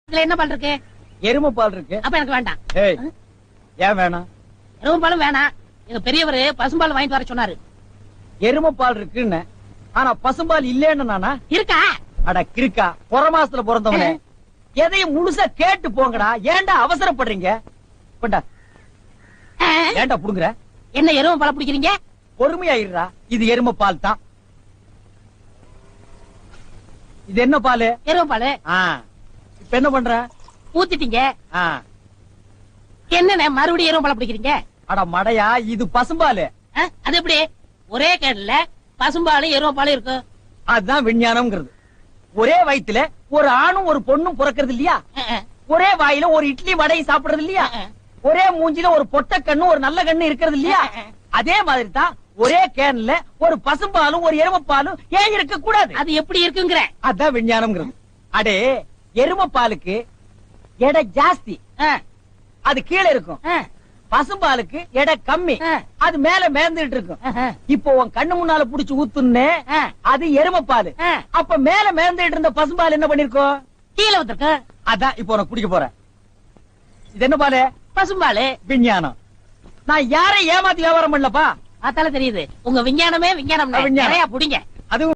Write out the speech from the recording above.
இதுல என்ன பால் இருக்கு? எருமை பால் இருக்கு. அப்ப எனக்கு வேண்டாம். ஏய், ஏன் வேணாம்? எருமை பாலும் வேணாம். எங்க பெரியவரு பசும்பால் வாங்கிட்டு வர சொன்னாரு. எருமை பால் இருக்குன்னு, ஆனா பசும்பால் இல்லன்னு நானா? இருக்கா? அட கிறுக்கா, புற மாசத்துல பிறந்தவனே, எதையும் முழுசா கேட்டு போங்கடா. ஏன்டா அவசரப்படுறீங்க? கொண்டா. ஏன்டா புடுங்குற? என்ன எருமை பால் பிடிக்கிறீங்க? பொறுமையாயிருடா. இது எருமை பால் தான். இது என்ன பால்? எருமை பால். இப்ப என்ன பண்ற? ஊத்திட்டீங்க. ஆ. என்னண்ணே மறுபடியும் எருமை பால் பிடிக்கிறீங்க? அட மடையா, இது பசும்பால். அது எப்படி ஒரே கேடல பசும்பாலும் எருமை பாலும் இருக்கு? அதுதான் விஞ்ஞானம்ங்கிறது. ஒரே வயித்துல ஒரு ஆணும் ஒரு பொண்ணும் பிறக்கிறது இல்லையா? ஒரே வாயில ஒரு இட்லி வடையும் சாப்பிடுறது இல்லையா? ஒரே மூஞ்சில ஒரு பொட்ட கண்ணு ஒரு நல்ல கண்ணு இருக்கிறது இல்லையா? அதே மாதிரி தான் ஒரே கேன்ல ஒரு பசும்பாலும் ஒரு எருமைப்பாலும் ஏன் இருக்க கூடாது? அது எப்படி இருக்குங்கிற? அதான் விஞ்ஞானம்ங்கிறது. அடே, எருமைப்பாலுக்கு எடை ஜாஸ்தி, அது கீழே இருக்கும். பசும்பாலுக்கு எடை கம்மி, அது மேல மேந்துட்டு இருக்கும். இப்போ உன் கண்ணு முன்னால புடிச்சு ஊத்துன்னு, அது எருமைப்பால். அப்ப மேல மேந்துட்டு இருந்த பசும்பால் என்ன பண்ணிருக்கோம்? கீழே வந்துருக்கு. அதான் இப்போ உனக்கு குடிக்க போறேன். இது என்ன பாலு? பசும்பாலு. விஞ்ஞானம். நான் யாரை ஏமாத்தி வியாபாரம் பண்ணலப்பா. அதால தெரியுது உங்க விஞ்ஞானமே விஞ்ஞானம். நிறைய புடிங்க.